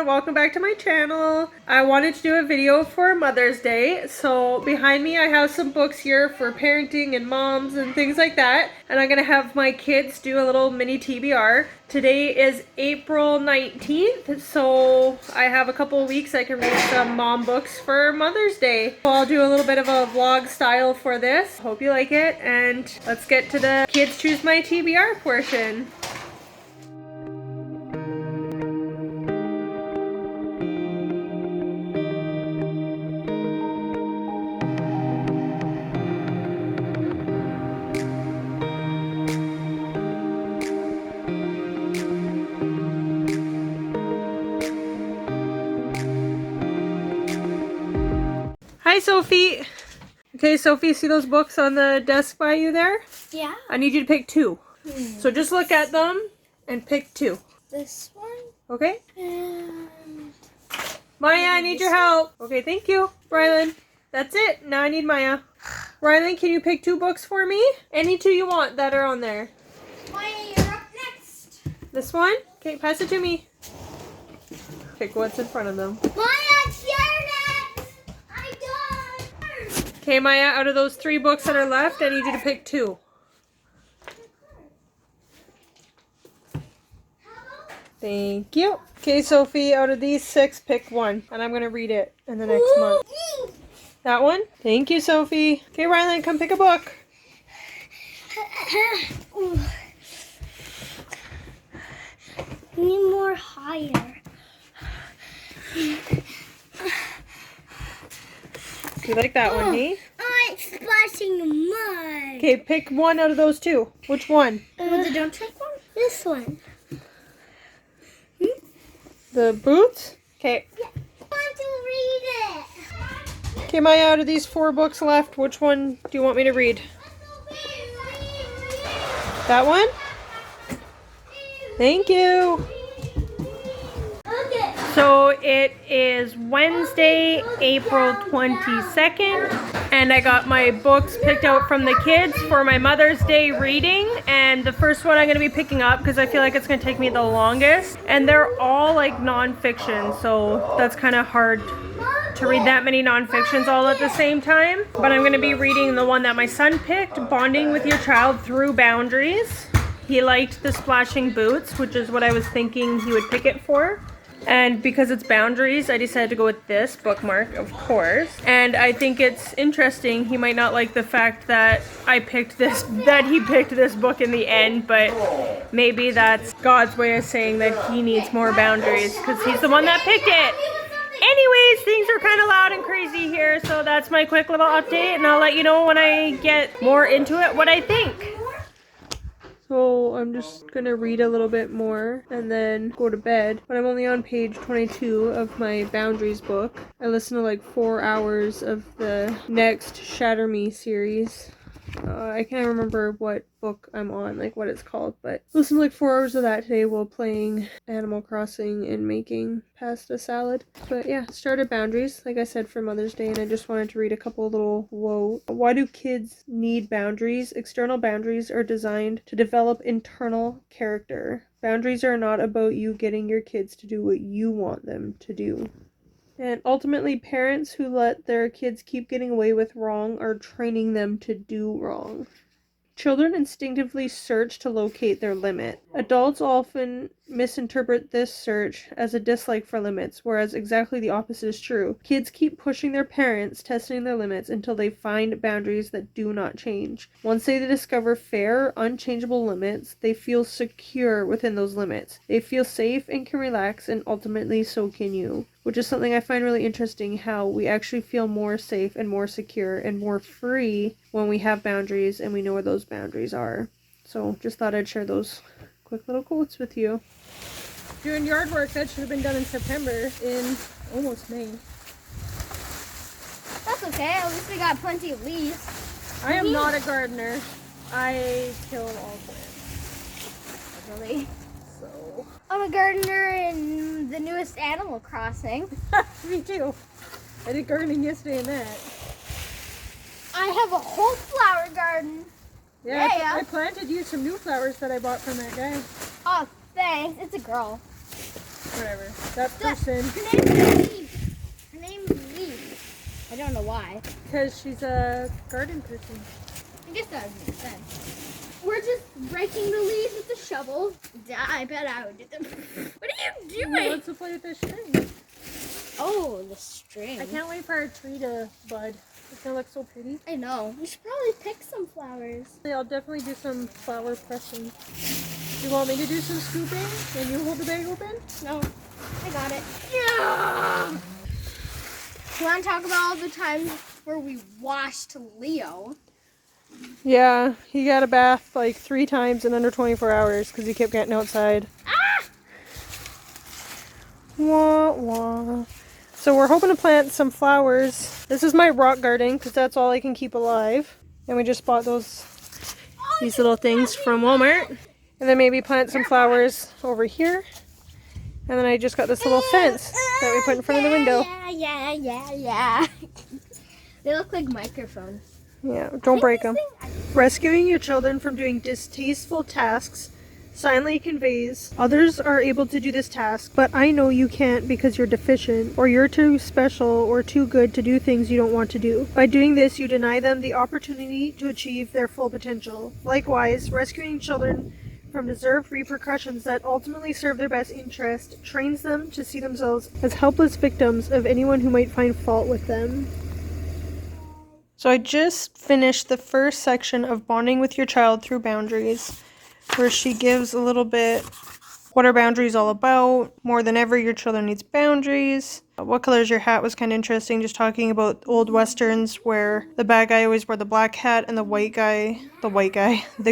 welcome back to my channel. I wanted to do a video for Mother's Day. So behind me I have some books here for parenting and moms and things like that. And I'm gonna have my kids do a little mini TBR. Today is April 19th, so I have a couple of weeks I can read some mom books for Mother's Day. So I'll do a little bit of a vlog style for this. Hope you like it, and let's get to the kids choose my TBR portion. Hi, Sophie. Okay, Sophie, see those books on the desk by you there? Yeah. I need you to pick two. So just look at them and pick two. This one. Okay? And Maya, I need your help. Okay, thank you. Rylan, that's it. Now I need Maya. Rylan, can you pick two books for me? Any two you want that are on there. Maya, you're up next. This one? Okay, pass it to me. Pick what's in front of them. Maya, it's your next. I done. Okay, Maya, out of those three books that are left, I need you to pick two. Thank you. Okay, Sophie, out of these six, pick one. And I'm going to read it in the next month. That one? Thank you, Sophie. Okay, Rylan, come pick a book. Need more higher. You like that one, hey? I'm splashing the mud. Okay, pick one out of those two. Which one? The don't take one? This one. The boots? Okay. Yeah. I want to read it. Okay, Maya, out of these four books left, which one do you want me to read? That one? Thank you. Okay. So it is Wednesday, April 22nd, and I got my books picked out from the kids for my Mother's Day reading, and the first one I'm going to be picking up because I feel like it's going to take me the longest, and they're all like non-fiction, so that's kind of hard to read that many non-fictions all at the same time. But I'm going to be reading the one that my son picked, Bonding with Your Child Through Boundaries. He liked the splashing boots, which is what I was thinking he would pick it for. And because it's boundaries, I decided to go with this bookmark, of course. And I think it's interesting. He might not like the fact that he picked this book in the end, but maybe that's God's way of saying that he needs more boundaries because he's the one that picked it. Anyways, things are kind of loud and crazy here, so that's my quick little update, and I'll let you know when I get more into it what I think. So I'm just gonna read a little bit more and then go to bed. But I'm only on page 22 of my Boundaries book. I listened to like 4 hours of the next Shatter Me series. I can't remember what book I'm on, like what it's called, but I listened to like 4 hours of that today while playing Animal Crossing and making pasta salad. But yeah, started Boundaries, like I said, for Mother's Day, and I just wanted to read a couple little why do kids need boundaries? External boundaries are designed to develop internal character. Boundaries are not about you getting your kids to do what you want them to do. And ultimately, parents who let their kids keep getting away with wrong are training them to do wrong. Children instinctively search to locate their limit. Adults often misinterpret this search as a dislike for limits, whereas exactly the opposite is true. Kids keep pushing their parents, testing their limits until they find boundaries that do not change. Once they discover fair, unchangeable limits, they feel secure within those limits. They feel safe and can relax, and ultimately so can you. Which is something I find really interesting, how we actually feel more safe and more secure and more free when we have boundaries and we know where those boundaries are. So just thought I'd share those quick little quotes with you. Doing yard work, that should have been done in September, in almost May. That's okay. At least we got plenty of leaves. I am not a gardener. I kill all plants. Really? So I'm a gardener in the newest Animal Crossing. me too. I did gardening yesterday in that. I have a whole flower garden. Yeah, Yeah. I planted you some new flowers that I bought from that guy. Oh, thanks. It's a girl. Whatever. That person. Her name's Leaf. Her name's Leaf. I don't know why. Because she's a garden person. I guess that would make sense. We're just raking the leaves with the shovel. I bet I would do them. What are you doing? Who wants to play with the string? Oh, the string. I can't wait for our tree to bud. It's gonna look so pretty. I know. We should probably pick some flowers. I'll definitely do some flower pressing. You want me to do some scooping and you hold the bag open? No, I got it. Yeah. You want to talk about all the times where we washed Leo? Yeah, he got a bath like 3 times in under 24 hours because he kept getting outside. Ah! Wah, wah. So we're hoping to plant some flowers. This is my rock garden because that's all I can keep alive. And we just bought these little things from Walmart. And then maybe plant some flowers over here. And then I just got this little fence that we put in front of the window. Yeah. They look like microphones. Yeah, don't break them. Rescuing your children from doing distasteful tasks silently conveys others are able to do this task, but I know you can't because you're deficient, or you're too special or too good to do things you don't want to do. By doing this, you deny them the opportunity to achieve their full potential. Likewise, rescuing children from deserved repercussions that ultimately serve their best interest trains them to see themselves as helpless victims of anyone who might find fault with them. So I just finished the first section of Bonding with Your Child Through Boundaries, where she gives a little bit what are boundaries all about. More than ever, your children needs boundaries. What color is your hat was kind of interesting, just talking about old westerns where the bad guy always wore the black hat and the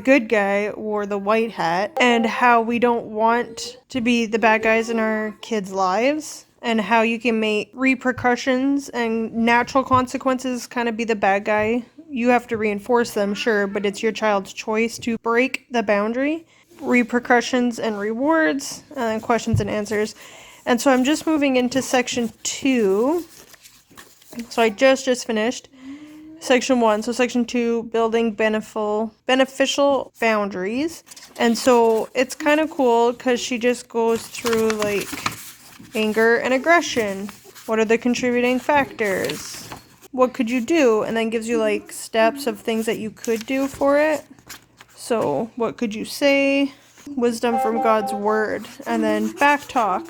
good guy wore the white hat, and how we don't want to be the bad guys in our kids' lives, and how you can make repercussions and natural consequences kind of be the bad guy. You have to reinforce them, sure, but it's your child's choice to break the boundary. Repercussions and rewards, and questions and answers. And so I'm just moving into section 2. So I just finished section 1. So section 2, building beneficial boundaries. And so it's kind of cool because she just goes through like anger and aggression. What are the contributing factors? What could you do? And then gives you like steps of things that you could do for it. So what could you say? Wisdom from God's word. And then back talk.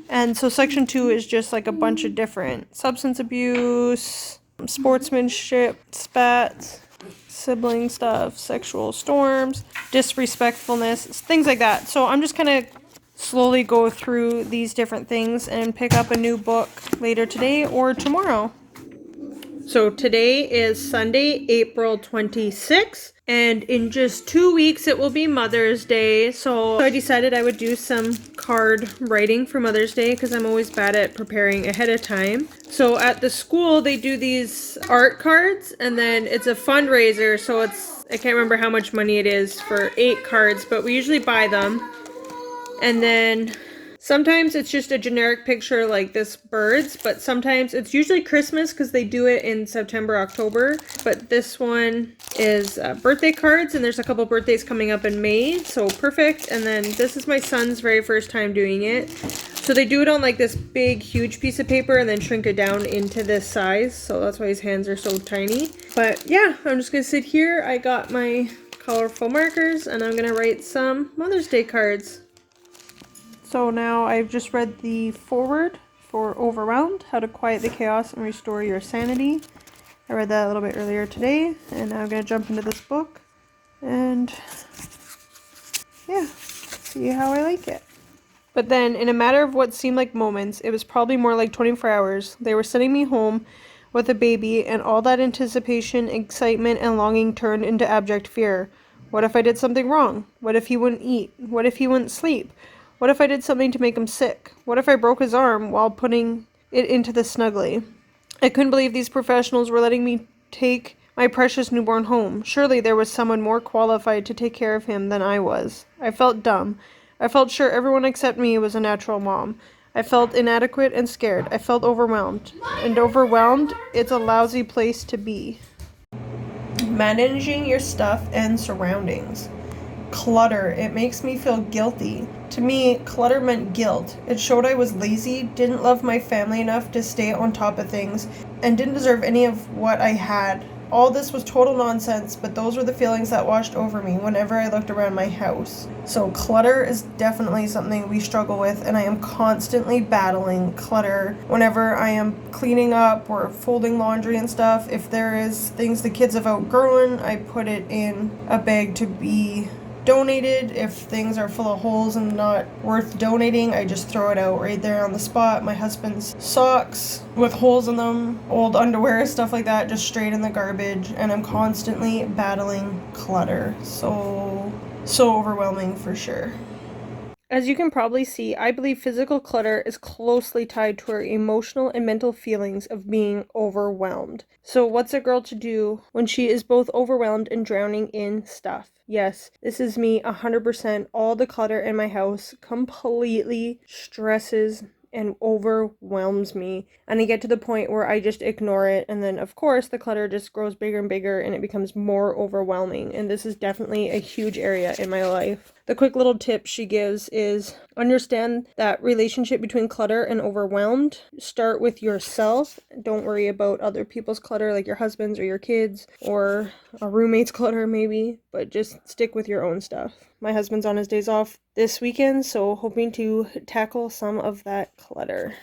And so section 2 is just like a bunch of different substance abuse, sportsmanship, spats, sibling stuff, sexual storms, disrespectfulness, things like that. So I'm just kind of slowly go through these different things and pick up a new book later today or tomorrow. So today is Sunday, April 26th, and in just 2 weeks it will be Mother's Day. So I decided I would do some card writing for Mother's Day because I'm always bad at preparing ahead of time. So at the school they do these art cards, and then it's a fundraiser, so I can't remember how much money it is for 8 cards, but we usually buy them. And then sometimes it's just a generic picture like this birds, but sometimes it's usually Christmas because they do it in September, October. But this one is birthday cards, and there's a couple birthdays coming up in May, so perfect. And then this is my son's very first time doing it. So they do it on like this big, huge piece of paper and then shrink it down into this size. So that's why his hands are so tiny. But yeah, I'm just going to sit here. I got my colorful markers and I'm going to write some Mother's Day cards. So now I've just read the foreword for Overwhelmed, How to Quiet the Chaos and Restore Your Sanity. I read that a little bit earlier today, and now I'm going to jump into this book and yeah, see how I like it. But then in a matter of what seemed like moments, it was probably more like 24 hours, they were sending me home with a baby, and all that anticipation, excitement, and longing turned into abject fear. What if I did something wrong? What if he wouldn't eat? What if he wouldn't sleep? What if I did something to make him sick? What if I broke his arm while putting it into the snuggly? I couldn't believe these professionals were letting me take my precious newborn home. Surely there was someone more qualified to take care of him than I was. I felt dumb. I felt sure everyone except me was a natural mom. I felt inadequate and scared. I felt overwhelmed. And overwhelmed, it's a lousy place to be. Managing your stuff and surroundings. clutter. It makes me feel guilty. To me, clutter meant guilt. It showed I was lazy, didn't love my family enough to stay on top of things, and didn't deserve any of what I had. All this was total nonsense, but those were the feelings that washed over me whenever I looked around my house. So clutter is definitely something we struggle with, and I am constantly battling clutter whenever I am cleaning up or folding laundry and stuff. If there is things the kids have outgrown, I put it in a bag to be donated. If things are full of holes and not worth donating, I just throw it out right there on the spot. My husband's socks with holes in them, old underwear, stuff like that, just straight in the garbage. And I'm constantly battling clutter. So overwhelming for sure. As you can probably see, I believe physical clutter is closely tied to our emotional and mental feelings of being overwhelmed. So what's a girl to do when she is both overwhelmed and drowning in stuff? Yes, this is me 100%. All the clutter in my house completely stresses and overwhelms me, and I get to the point where I just ignore it, and then of course the clutter just grows bigger and bigger and it becomes more overwhelming, and this is definitely a huge area in my life. The quick little tip she gives is understand that relationship between clutter and overwhelmed. Start with yourself. Don't worry about other people's clutter, like your husband's or your kids or a roommate's clutter maybe, but just stick with your own stuff. My husband's on his days off this weekend, so hoping to tackle some of that clutter.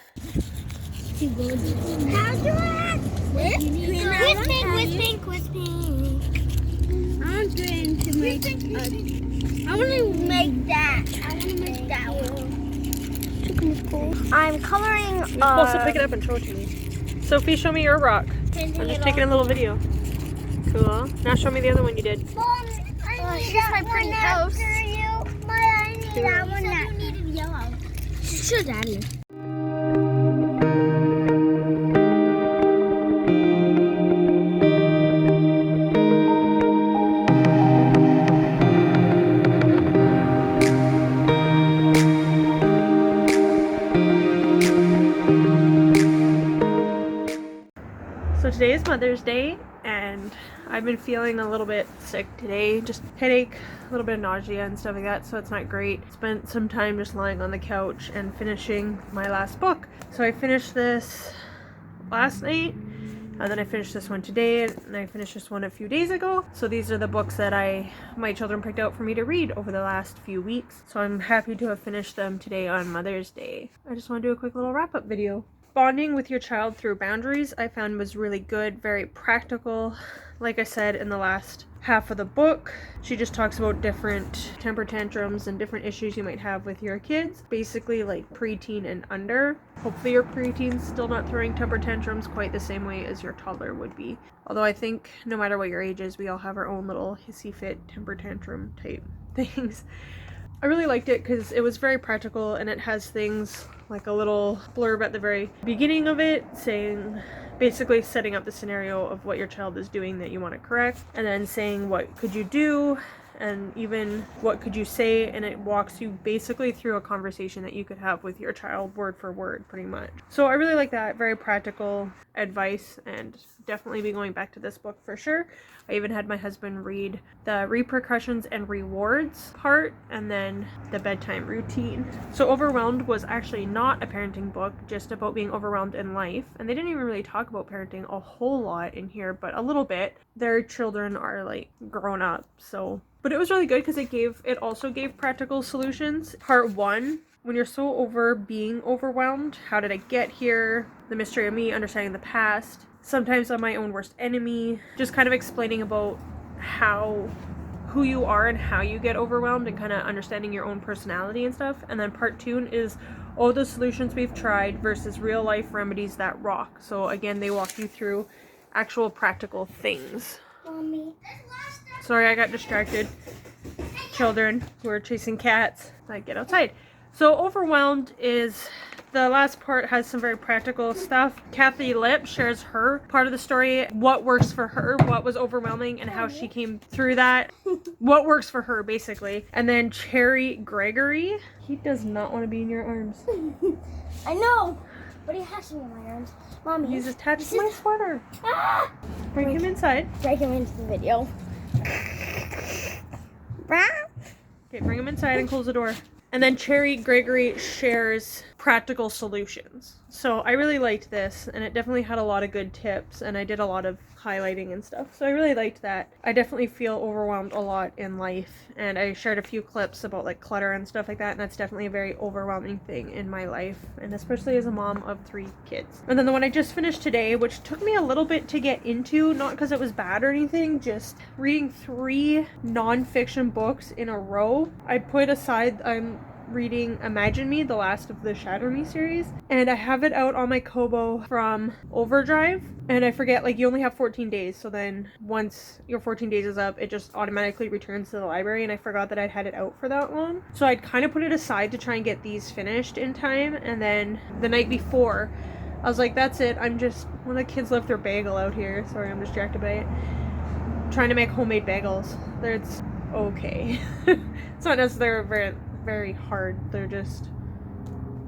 I want to make that. One. I'm coloring. You're supposed to pick it up and show it to me. Sophie, show me your rock. I'm just taking a little video. Cool. Now show me the other one you did. Mom, I need my pretty house. I need that one. You needed yellow. Show Daddy. So today is Mother's Day, and I've been feeling a little bit sick today, just headache, a little bit of nausea and stuff like that, so it's not great. Spent some time just lying on the couch and finishing my last book. So I finished this last night, and then I finished this one today, and I finished this one a few days ago. So these are the books that my children picked out for me to read over the last few weeks. So I'm happy to have finished them today on Mother's Day. I just want to do a quick little wrap-up video. Bonding with your child through boundaries I found was really good, very practical. Like I said in the last half of the book, she just talks about different temper tantrums and different issues you might have with your kids, basically like preteen and under. Hopefully your preteen's still not throwing temper tantrums quite the same way as your toddler would be. Although I think no matter what your age is, we all have our own little hissy fit temper tantrum type things. I really liked it because it was very practical, and it has things like a little blurb at the very beginning of it saying, basically setting up the scenario of what your child is doing that you want to correct, and then saying what could you do and even what could you say, and it walks you basically through a conversation that you could have with your child word for word pretty much. So I really like that, very practical advice, and definitely be going back to this book for sure. I even had my husband read the repercussions and rewards part and then the bedtime routine. So Overwhelmed was actually not a parenting book, just about being overwhelmed in life, and they didn't even really talk about parenting a whole lot in here, but a little bit. Their children are like grown up, so but it was really good because it also gave practical solutions. Part 1, when you're so over being overwhelmed, how did I get here? The mystery of me, understanding the past. Sometimes I'm my own worst enemy. Just kind of explaining about who you are and how you get overwhelmed and kind of understanding your own personality and stuff. And then part 2 is all the solutions we've tried versus real life remedies that rock. So again, they walk you through actual practical things. Mommy. Sorry, I got distracted. Children who are chasing cats. Like, get outside. So Overwhelmed is, the last part has some very practical stuff. Kathy Lipp shares her part of the story, what works for her, what was overwhelming, and how she came through that. What works for her, basically. And then Cherry Gregory, he does not want to be in your arms. I know, but he has to be in my arms. Mommy. He's attached to my sweater. Ah! Bring him inside. Break him into the video. Okay, bring him inside and close the door. And then Cherry Gregory shares practical solutions. So I really liked this, and it definitely had a lot of good tips, and I did a lot of highlighting and stuff. So I really liked that. I definitely feel overwhelmed a lot in life, and I shared a few clips about like clutter and stuff like that, and that's definitely a very overwhelming thing in my life, and especially as a mom of 3 kids. And then the one I just finished today, which took me a little bit to get into, not because it was bad or anything, just reading 3 nonfiction books in a row. I put aside, I'm reading Imagine Me, the last of the Shatter Me series, and I have it out on my Kobo from Overdrive, and I forget, like, you only have 14 days, so then once your 14 days is up, it just automatically returns to the library, and I forgot that I'd had it out for that long, so I'd kind of put it aside to try and get these finished in time, and then the night before, I was like, that's it, I'm just, when the kids left their bagel out here, sorry, I'm distracted by it, trying to make homemade bagels. It's okay. It's not necessarily very hard. They're just,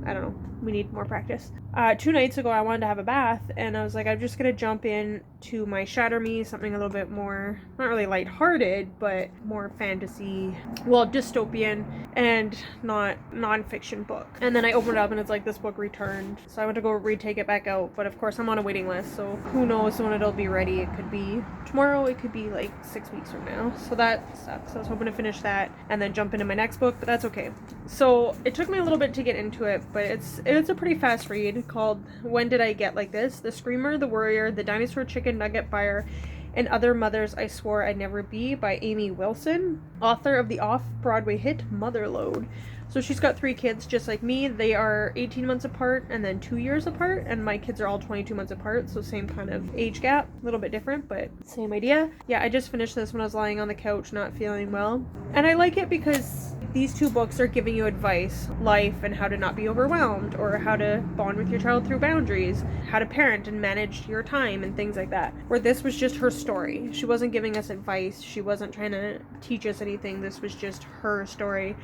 I don't know, we need more practice. 2 nights ago I wanted to have a bath, and I was like, I'm just gonna jump in to my Shatter Me, something a little bit more, not really lighthearted, but more fantasy, well, dystopian, and not nonfiction book. And then I opened it up and it's like, this book returned. So I went to go retake it back out, but of course I'm on a waiting list, so who knows when it'll be ready. It could be tomorrow, it could be like 6 weeks from now. So that sucks. I was hoping to finish that and then jump into my next book, but that's okay. So it took me a little bit to get into it, but it's a pretty fast read called When Did I Get Like This? The Screamer, the Worrier, the Dinosaur Chicken Nugget Buyer, and Other Mothers I Swore I'd Never Be by Amy Wilson, author of the off-Broadway hit Motherlode. So she's got 3 kids just like me. They are 18 months apart and then 2 years apart, and my kids are all 22 months apart, so same kind of age gap, a little bit different, but same idea. Yeah, I just finished this when I was lying on the couch not feeling well, and I like it because these 2 books are giving you advice, life, and how to not be overwhelmed, or how to bond with your child through boundaries, how to parent and manage your time, and things like that. Where this was just her story. She wasn't giving us advice, she wasn't trying to teach us anything, this was just her story.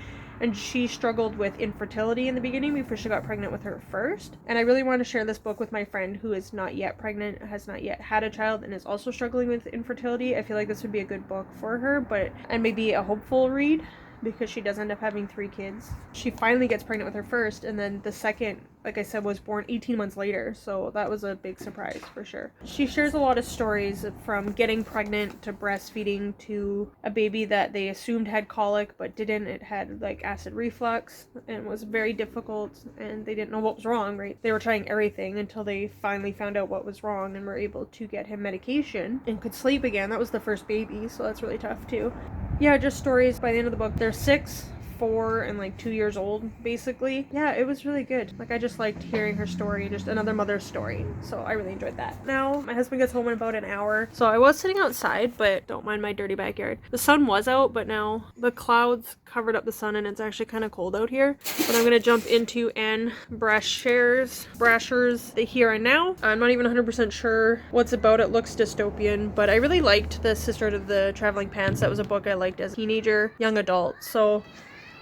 And she struggled with infertility in the beginning before she got pregnant with her first. And I really want to share this book with my friend who is not yet pregnant, has not yet had a child, and is also struggling with infertility. I feel like this would be a good book for her, and maybe a hopeful read, because she does end up having 3 kids. She finally gets pregnant with her first, and then the second, like I said, was born 18 months later, so that was a big surprise for sure. She shares a lot of stories from getting pregnant to breastfeeding to a baby that they assumed had colic but didn't. It had like acid reflux and was very difficult, and they didn't know what was wrong, right? They were trying everything until they finally found out what was wrong and were able to get him medication and could sleep again. That was the first baby, so that's really tough too. Yeah, just stories. By the end of the book, they're 6, 4, and like 2 years old, basically. Yeah, it was really good. Like, I just liked hearing her story, just another mother's story. So I really enjoyed that. Now, my husband gets home in about an hour. So I was sitting outside, but don't mind my dirty backyard. The sun was out, but now the clouds covered up the sun, and it's actually kind of cold out here. But I'm gonna jump into Anne Brasher's The Here and Now. I'm not even 100% sure what's about. It looks dystopian, but I really liked The Sister to the Traveling Pants. That was a book I liked as a teenager, young adult. So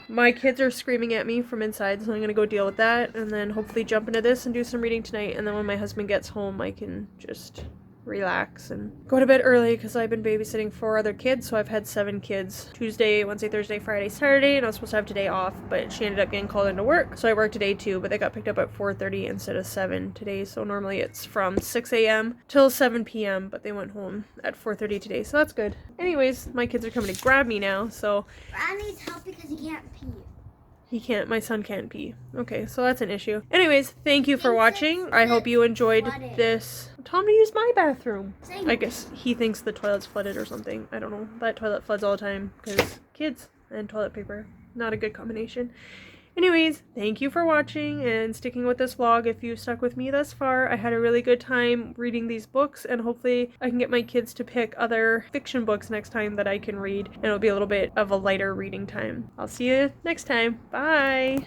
my kids are screaming at me from inside, so I'm gonna go deal with that, and then hopefully jump into this and do some reading tonight, and then when my husband gets home, I can just relax and go to bed early, because I've been babysitting 4 other kids, so I've had 7 kids. Tuesday, Wednesday, Thursday, Friday, Saturday, and I was supposed to have today off, but she ended up getting called into work, so I worked today too, but they got picked up at 4:30 instead of 7 today, so normally it's from 6 a.m. till 7 p.m., but they went home at 4:30 today, so that's good. Anyways, my kids are coming to grab me now, so Brad needs help because he can't pee. my son can't pee. Okay, so that's an issue. Anyways, thank you for watching. I hope you enjoyed this. Tell him to use my bathroom. I guess he thinks the toilet's flooded or something. I don't know. That toilet floods all the time because kids and toilet paper. Not a good combination. Anyways, thank you for watching and sticking with this vlog. If you stuck with me thus far, I had a really good time reading these books, and hopefully I can get my kids to pick other fiction books next time that I can read, and it'll be a little bit of a lighter reading time. I'll see you next time. Bye!